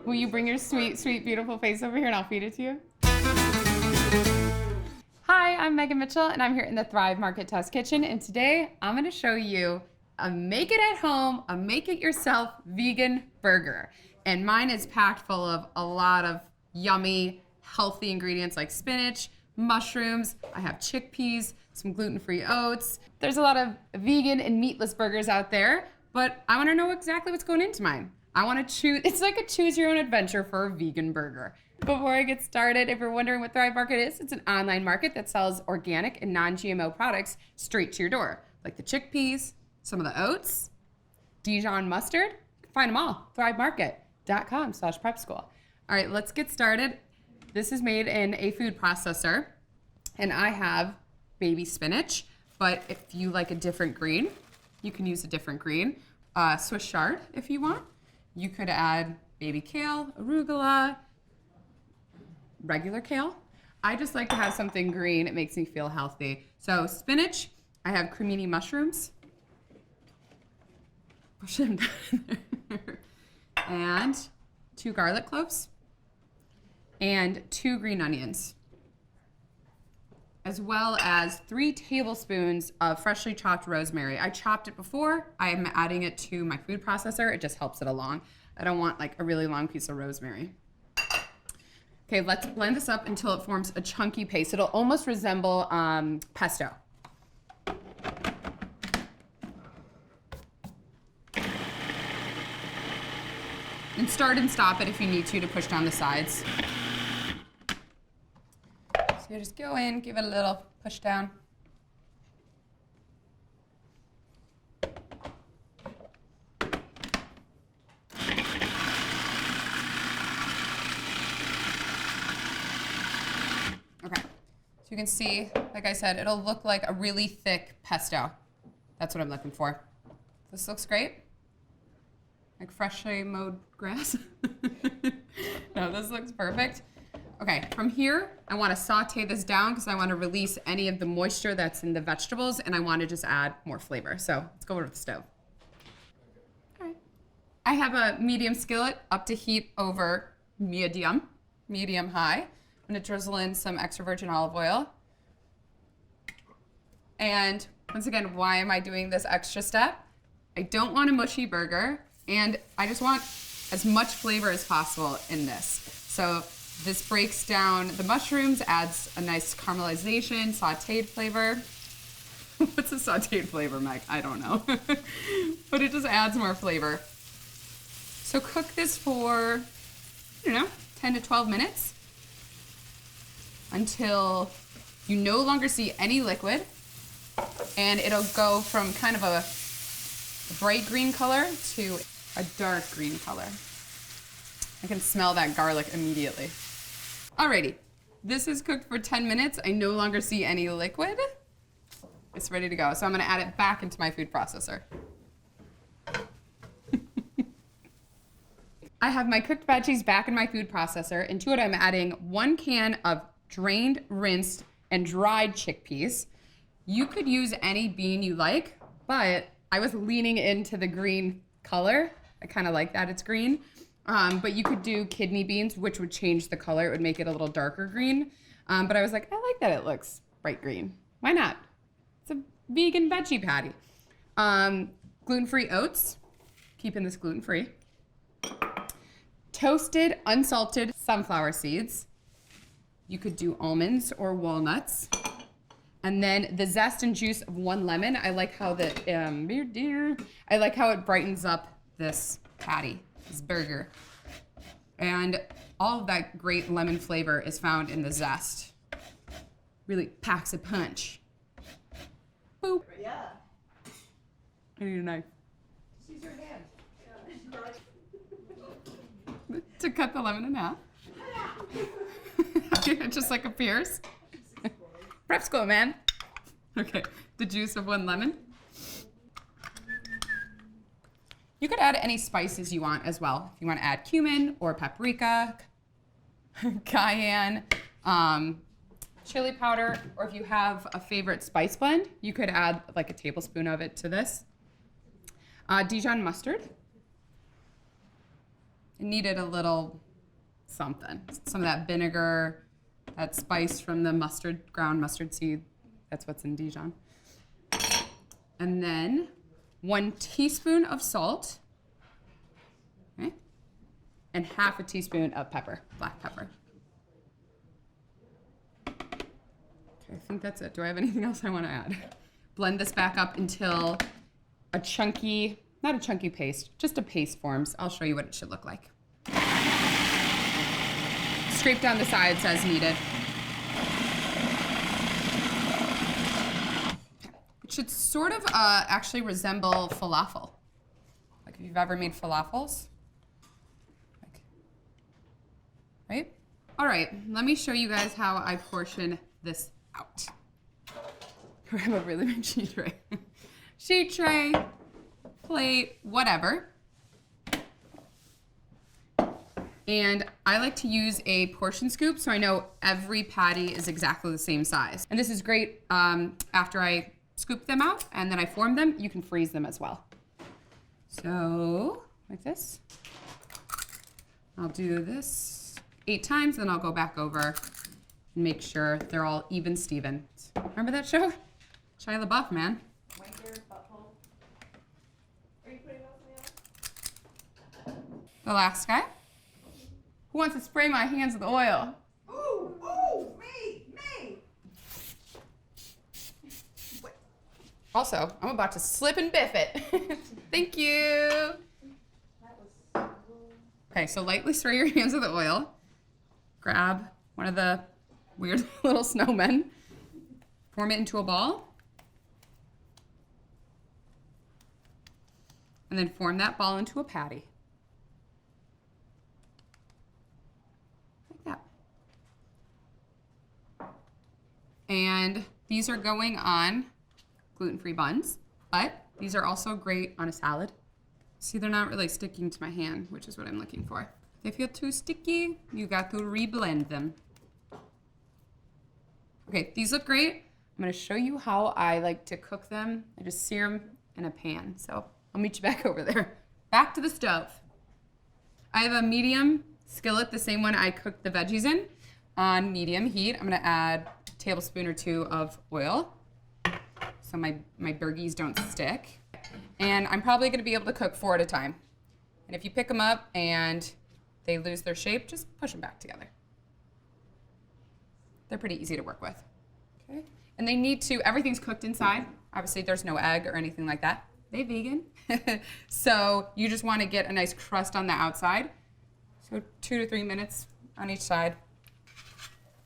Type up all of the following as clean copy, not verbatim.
Will you bring your sweet, sweet, beautiful face over here and I'll feed it to you? Hi, I'm Megan Mitchell and I'm here in the Thrive Market Test Kitchen, and today I'm going to show you a make it at home, a make it yourself vegan burger. And mine is packed full of a lot of yummy, healthy ingredients like spinach, mushrooms, I have chickpeas, some gluten-free oats. There's a lot of vegan and meatless burgers out there, but I want to know exactly what's going into mine. I want to choose, it's like a choose your own adventure for a vegan burger. Before I get started, if you're wondering what Thrive Market is, it's an online market that sells organic and non-GMO products straight to your door, like the chickpeas, some of the oats, Dijon mustard. You can find them all, thrivemarket.com/prep school. All right, let's get started. This is made in a food processor, and I have baby spinach, but if you like a different green, you can use a different green. Swiss chard if you want. You could add baby kale, arugula, regular kale. I just like to have something green. It makes me feel healthy. So spinach, I have cremini mushrooms. Push them down in there. And 2 garlic cloves and 2 green onions, as well as 3 tablespoons of freshly chopped rosemary. I chopped it before. I am adding it to my food processor. It just helps it along. I don't want like a really long piece of rosemary. Okay, let's blend this up until it forms a chunky paste. It'll almost resemble pesto. And start and stop it if you need to push down the sides. So you just go in, give it a little push down. Okay, so you can see, like I said, it'll look like a really thick pesto. That's what I'm looking for. This looks great. Like freshly mowed grass. No, this looks perfect. Okay, from here, I want to saute this down because I want to release any of the moisture that's in the vegetables, and I want to just add more flavor. So let's go over to the stove. All right. I have a medium skillet up to heat over medium high. I'm going to drizzle in some extra virgin olive oil. And once again, why am I doing this extra step? I don't want a mushy burger, and I just want as much flavor as possible in this. So this breaks down the mushrooms, adds a nice caramelization, sauteed flavor. What's a sauteed flavor, Meg? I don't know. But it just adds more flavor. So cook this for, 10 to 12 minutes until you no longer see any liquid, and it'll go from kind of a bright green color to a dark green color. I can smell that garlic immediately. Alrighty, this is cooked for 10 minutes. I no longer see any liquid. It's ready to go. So I'm gonna add it back into my food processor. I have my cooked veggies back in my food processor, and to it I'm adding 1 can of drained, rinsed, and dried chickpeas. You could use any bean you like, but I was leaning into the green color. I kind of like that it's green. But you could do kidney beans, which would change the color. It would make it a little darker green. But I was like, I like that it looks bright green. Why not? It's a vegan veggie patty. Gluten-free oats, keeping this gluten-free. Toasted, unsalted sunflower seeds. You could do almonds or walnuts. And then the zest and juice of 1 lemon. I like how it brightens up this patty, this burger. And all of that great lemon flavor is found in the zest. Really packs a punch. Boop. Yeah. I need a knife. Just use your hand. To cut the lemon in half. It just like appears. Prep school, man. Okay, the juice of 1 lemon. You could add any spices you want as well. If you want to add cumin or paprika, cayenne, chili powder, or if you have a favorite spice blend, you could add like a tablespoon of it to this. Dijon mustard. It needed a little something. Some of that vinegar, that spice from the mustard, ground mustard seed. That's what's in Dijon. And then 1 teaspoon of salt. Okay. And half a teaspoon of pepper, black pepper. Okay, I think that's it. Do I have anything else I want to add? Blend this back up until a chunky, not a chunky paste, just a paste forms. I'll show you what it should look like. Scrape down the sides as needed. It should sort of actually resemble falafel. Like if you've ever made falafels. Right? All right, let me show you guys how I portion this out. Grab a really big sheet tray. Sheet tray, plate, whatever. And I like to use a portion scoop so I know every patty is exactly the same size. And this is great after I scoop them out and then I form them. You can freeze them as well. So, like this. I'll do this 8 times, then I'll go back over and make sure they're all even Steven. Remember that show? Shia LaBeouf, man. Are you putting those in the oven? The last guy. Who wants to spray my hands with oil? Ooh, me. Also, I'm about to slip and biff it. Thank you. Okay, so lightly spray your hands with the oil. Grab one of the weird little snowmen. Form it into a ball. And then form that ball into a patty. Like that. And these are going on gluten-free buns, but these are also great on a salad. See, they're not really sticking to my hand, which is what I'm looking for. If they feel too sticky, you got to reblend them. Okay, these look great. I'm gonna show you how I like to cook them. I just sear them in a pan. So I'll meet you back over there. Back to the stove. I have a medium skillet, the same one I cooked the veggies in, on medium heat. I'm gonna add a tablespoon or 2 of oil so my burgies don't stick. And I'm probably gonna be able to cook 4 at a time. And if you pick them up and they lose their shape, just push them back together. They're pretty easy to work with. Okay. And they need to, everything's cooked inside. Obviously there's no egg or anything like that. They vegan. So you just wanna get a nice crust on the outside. So 2 to 3 minutes on each side.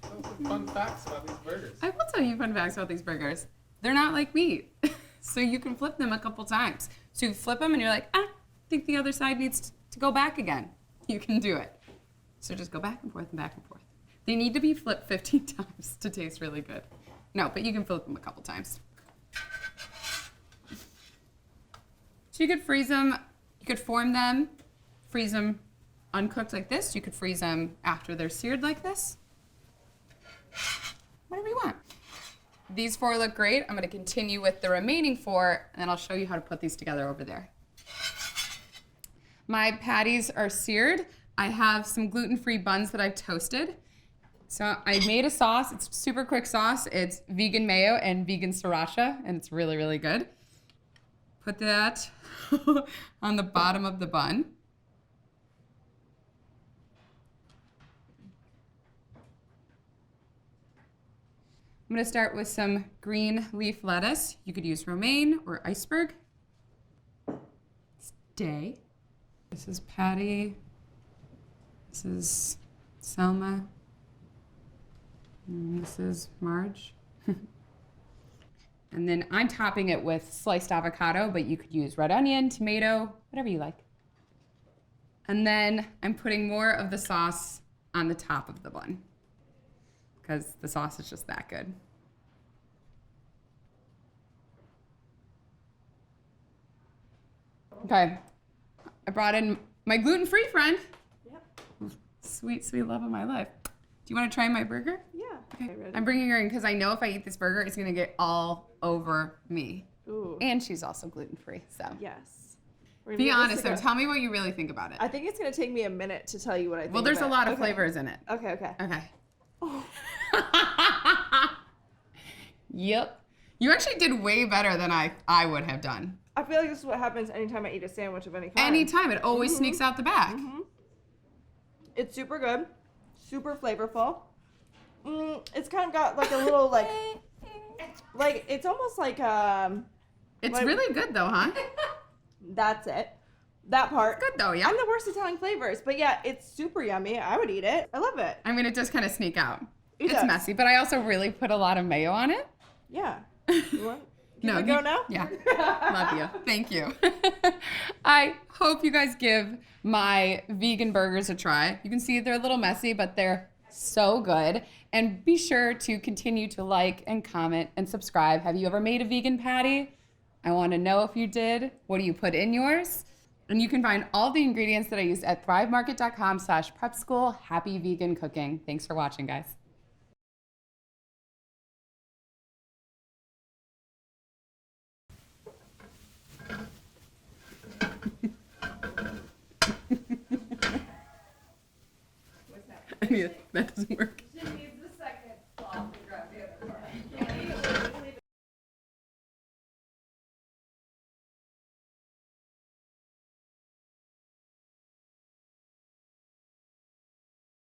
Some fun facts about these burgers. I will tell you fun facts about these burgers. They're not like meat. So you can flip them a couple times. So you flip them and you're like, I think the other side needs to go back again. You can do it. So just go back and forth and back and forth. They need to be flipped 15 times to taste really good. No, but you can flip them a couple times. So you could freeze them, you could form them, freeze them uncooked like this. You could freeze them after they're seared like this. Whatever you want. These 4 look great. I'm gonna continue with the remaining 4, and then I'll show you how to put these together over there. My patties are seared. I have some gluten-free buns that I've toasted. So I made a sauce. It's a super quick sauce. It's vegan mayo and vegan sriracha, and it's really, really good. Put that on the bottom of the bun. I'm gonna start with some green leaf lettuce. You could use romaine or iceberg. Stay. This is Patty. This is Selma. And this is Marge. And then I'm topping it with sliced avocado, but you could use red onion, tomato, whatever you like. And then I'm putting more of the sauce on the top of the bun because the sauce is just that good. Okay, I brought in my gluten-free friend. Yep. Sweet, sweet love of my life. Do you want to try my burger? Yeah. Okay. I'm bringing her in because I know if I eat this burger, it's gonna get all over me. Ooh. And she's also gluten-free, so. Yes. We're gonna Be give this honest a though. go. Tell me what you really think about it. I think it's gonna take me a minute to tell you what I think. Well, there's of a it. lot of Okay. flavors in it. Okay, okay. Okay. Oh, Yep. You actually did way better than I would have done. I feel like this is what happens anytime I eat a sandwich of any kind. Anytime. It always sneaks out the back. It's super good, super flavorful. It's kind of got like a little like it's almost like It's Like- really good though, huh? that's it. That part. Good though, yeah. I'm the worst at telling flavors, but yeah, it's super yummy. I would eat it. I love it. I mean, it does kind of sneak out. It It's does. messy, but I also really put a lot of mayo on it. Yeah. You want? No, Can we go now? Yeah. Love you. Thank you. I hope you guys give my vegan burgers a try. You can see they're a little messy, but they're so good. And be sure to continue to like and comment and subscribe. Have you ever made a vegan patty? I want to know if you did. What do you put in yours? And you can find all the ingredients that I used at thrivemarket.com/prepschool. Happy vegan cooking. Thanks for watching, guys. What's that? Yeah, that doesn't work.